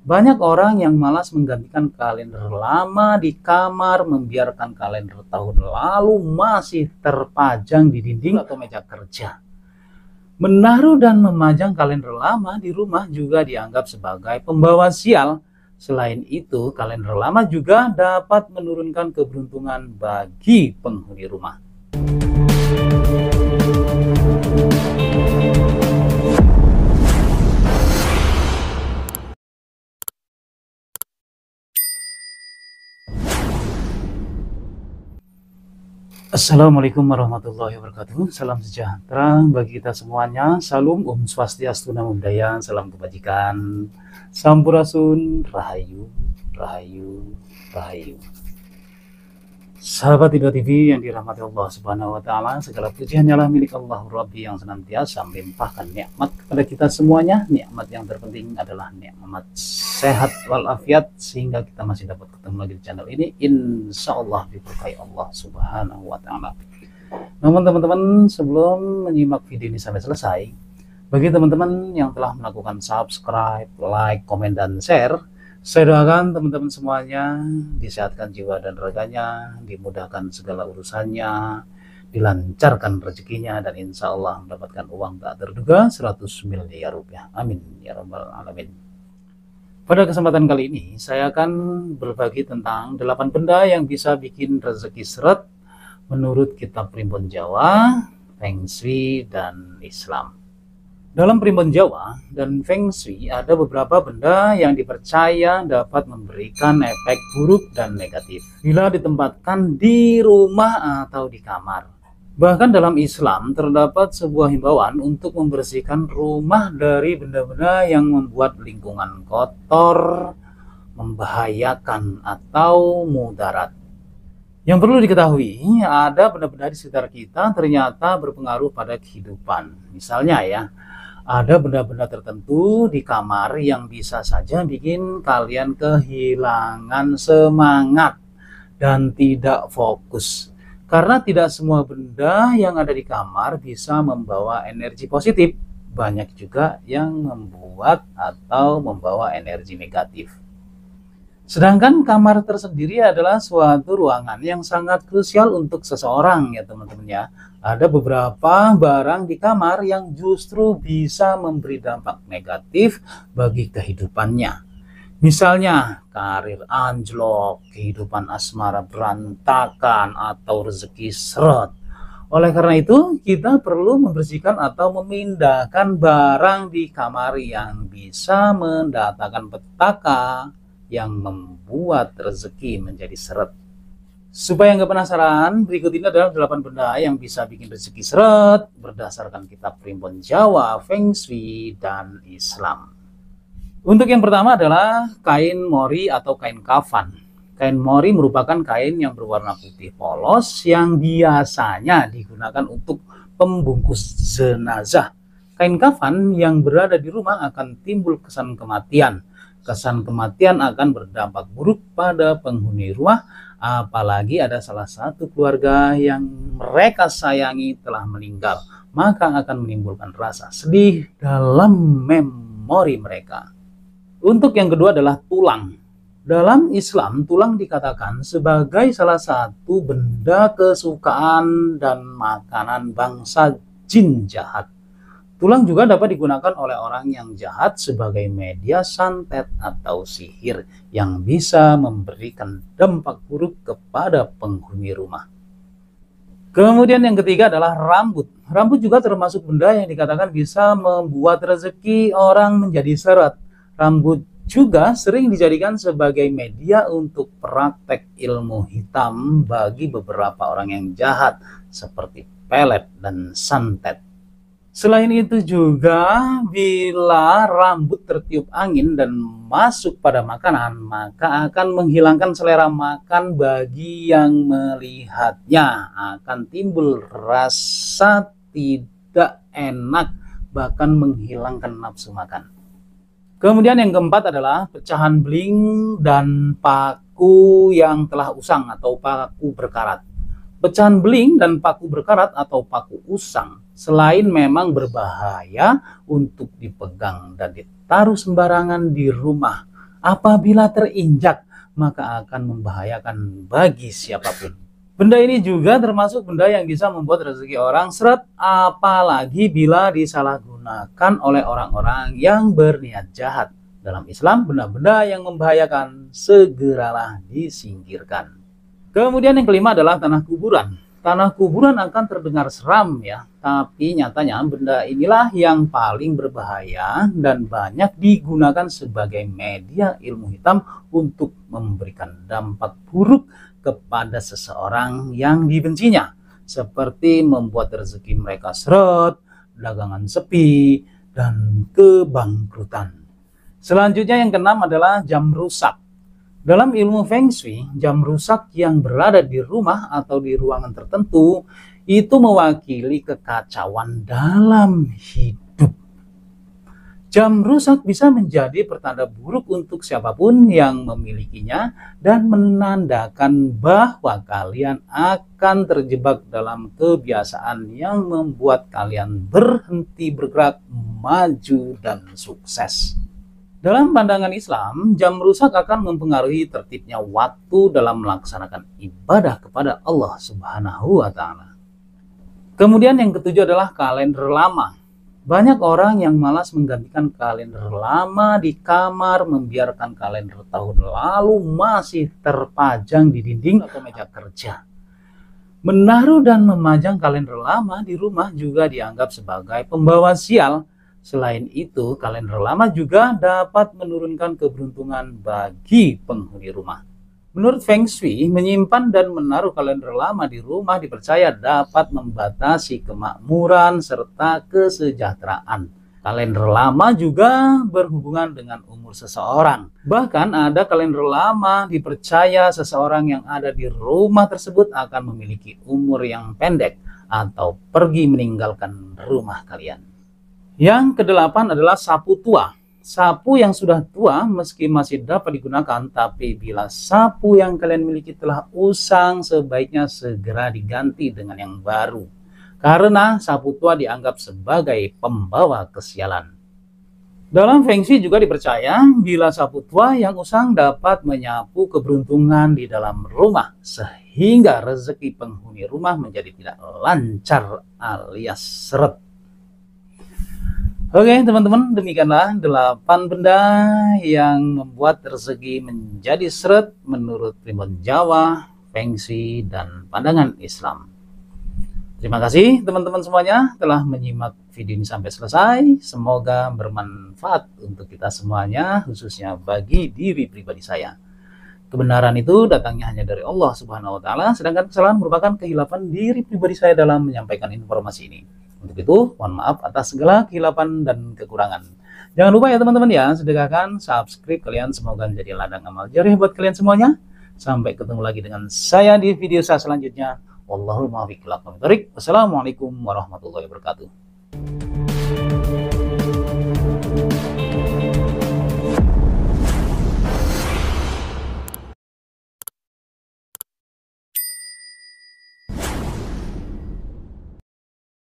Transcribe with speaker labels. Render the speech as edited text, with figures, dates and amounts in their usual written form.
Speaker 1: Banyak orang yang malas menggantikan kalender lama di kamar, membiarkan kalender tahun lalu masih terpajang di dinding atau meja kerja. Menaruh dan memajang kalender lama di rumah juga dianggap sebagai pembawa sial. Selain itu, kalender lama juga dapat menurunkan keberuntungan bagi penghuni rumah. Assalamualaikum warahmatullahi wabarakatuh. Salam sejahtera bagi kita semuanya. Salam Om Swastiastu, Namo Buddhaya, salam kebajikan, Sampurasun, Rahayu, Rahayu, Rahayu. Sahabat Indo TV yang dirahmati Allah Subhanahu wa Ta'ala, segala puji hanyalah milik Allah Rabbi yang senantiasa melimpahkan nikmat kepada kita semuanya. Nikmat yang terpenting adalah nikmat sehat walafiat, sehingga kita masih dapat ketemu lagi di channel ini. Insya Allah diberkahi Allah Subhanahu wa Ta'ala. Namun teman-teman, sebelum menyimak video ini sampai selesai, bagi teman-teman yang telah melakukan subscribe, like, komen, dan share, saya doakan teman-teman semuanya disehatkan jiwa dan raganya, dimudahkan segala urusannya, dilancarkan rezekinya, dan insya Allah mendapatkan uang tak terduga 100 miliar rupiah. Amin ya rabbal alamin. Pada kesempatan kali ini saya akan berbagi tentang 8 benda yang bisa bikin rezeki seret menurut kitab Primbon Jawa, Feng Shui, dan Islam. Dalam Primbon Jawa dan Feng Shui ada beberapa benda yang dipercaya dapat memberikan efek buruk dan negatif bila ditempatkan di rumah atau di kamar. Bahkan dalam Islam terdapat sebuah himbauan untuk membersihkan rumah dari benda-benda yang membuat lingkungan kotor, membahayakan, atau mudarat. Yang perlu diketahui, ada benda-benda di sekitar kita ternyata berpengaruh pada kehidupan. Misalnya ya, ada benda-benda tertentu di kamar yang bisa saja bikin kalian kehilangan semangat dan tidak fokus. Karena tidak semua benda yang ada di kamar bisa membawa energi positif. Banyak juga yang membuat atau membawa energi negatif. Sedangkan kamar tersendiri adalah suatu ruangan yang sangat krusial untuk seseorang ya teman-teman ya. Ada beberapa barang di kamar yang justru bisa memberi dampak negatif bagi kehidupannya. Misalnya karir anjlok, kehidupan asmara berantakan, atau rezeki seret. Oleh karena itu, kita perlu membersihkan atau memindahkan barang di kamar yang bisa mendatangkan petaka yang membuat rezeki menjadi seret. Supaya nggak penasaran, berikut ini adalah 8 benda yang bisa bikin rezeki seret berdasarkan kitab Primbon Jawa, Feng Shui, dan Islam. Untuk yang pertama adalah kain mori atau kain kafan. Kain mori merupakan kain yang berwarna putih polos yang biasanya digunakan untuk pembungkus jenazah. Kain kafan yang berada di rumah akan timbul kesan kematian. Kesan kematian akan berdampak buruk pada penghuni rumah, apalagi ada salah satu keluarga yang mereka sayangi telah meninggal, maka akan menimbulkan rasa sedih dalam memori mereka. Untuk yang kedua adalah tulang. Dalam Islam, tulang dikatakan sebagai salah satu benda kesukaan dan makanan bangsa jin jahat. Tulang juga dapat digunakan oleh orang yang jahat sebagai media santet atau sihir yang bisa memberikan dampak buruk kepada penghuni rumah. Kemudian yang ketiga adalah rambut. Rambut juga termasuk benda yang dikatakan bisa membuat rezeki orang menjadi seret. Rambut juga sering dijadikan sebagai media untuk praktek ilmu hitam bagi beberapa orang yang jahat seperti pelet dan santet. Selain itu juga, bila rambut tertiup angin dan masuk pada makanan, maka akan menghilangkan selera makan bagi yang melihatnya. Akan timbul rasa tidak enak, bahkan menghilangkan nafsu makan. Kemudian yang keempat adalah pecahan beling dan paku yang telah usang atau paku berkarat. Pecahan beling dan paku berkarat atau paku usang selain memang berbahaya untuk dipegang dan ditaruh sembarangan di rumah, Apabila terinjak, maka akan membahayakan bagi siapapun. Benda ini juga termasuk benda yang bisa membuat rezeki orang seret, apalagi bila disalahgunakan oleh orang-orang yang berniat jahat. Dalam Islam, benda-benda yang membahayakan segeralah disingkirkan. Kemudian yang kelima adalah tanah kuburan. Tanah kuburan akan terdengar seram ya, tapi nyatanya benda inilah yang paling berbahaya dan banyak digunakan sebagai media ilmu hitam untuk memberikan dampak buruk kepada seseorang yang dibencinya, seperti membuat rezeki mereka seret, dagangan sepi, dan kebangkrutan. Selanjutnya yang keenam adalah jam rusak. Dalam ilmu Feng Shui, jam rusak yang berada di rumah atau di ruangan tertentu itu mewakili kekacauan dalam hidup. Jam rusak bisa menjadi pertanda buruk untuk siapapun yang memilikinya dan menandakan bahwa kalian akan terjebak dalam kebiasaan yang membuat kalian berhenti bergerak, maju, dan sukses. Dalam pandangan Islam, jam rusak akan mempengaruhi tertibnya waktu dalam melaksanakan ibadah kepada Allah Subhanahu wa Ta'ala. Kemudian yang ketujuh adalah kalender lama. Banyak orang yang malas menggantikan kalender lama di kamar, membiarkan kalender tahun lalu masih terpajang di dinding atau meja kerja. Menaruh dan memajang kalender lama di rumah juga dianggap sebagai pembawa sial. Selain itu, kalender lama juga dapat menurunkan keberuntungan bagi penghuni rumah. Menurut Feng Shui, menyimpan dan menaruh kalender lama di rumah dipercaya dapat membatasi kemakmuran serta kesejahteraan. Kalender lama juga berhubungan dengan umur seseorang. Bahkan ada kalender lama dipercaya seseorang yang ada di rumah tersebut akan memiliki umur yang pendek atau pergi meninggalkan rumah kalian. Yang kedelapan adalah sapu tua. Sapu yang sudah tua meski masih dapat digunakan, tapi bila sapu yang kalian miliki telah usang, sebaiknya segera diganti dengan yang baru. Karena sapu tua dianggap sebagai pembawa kesialan. Dalam Feng Shui juga dipercaya bila sapu tua yang usang dapat menyapu keberuntungan di dalam rumah, sehingga rezeki penghuni rumah menjadi tidak lancar alias seret. Oke teman-teman, demikianlah 8 benda yang membuat rezeki menjadi seret menurut primbon Jawa, Feng Shui, dan pandangan Islam. Terima kasih teman-teman semuanya telah menyimak video ini sampai selesai. Semoga bermanfaat untuk kita semuanya, khususnya bagi diri pribadi saya. Kebenaran itu datangnya hanya dari Allah Subhanahu wa Ta'ala, sedangkan kesalahan merupakan kehilapan diri pribadi saya dalam menyampaikan informasi ini. Untuk itu, mohon maaf atas segala kehilapan dan kekurangan. Jangan lupa ya teman-teman ya, sedekahkan, subscribe kalian, semoga menjadi ladang amal jariah buat kalian semuanya. Sampai ketemu lagi dengan saya di video saya selanjutnya. Wallahul muwaffiq ila aqwamit thoriq. Wassalamualaikum warahmatullahi wabarakatuh.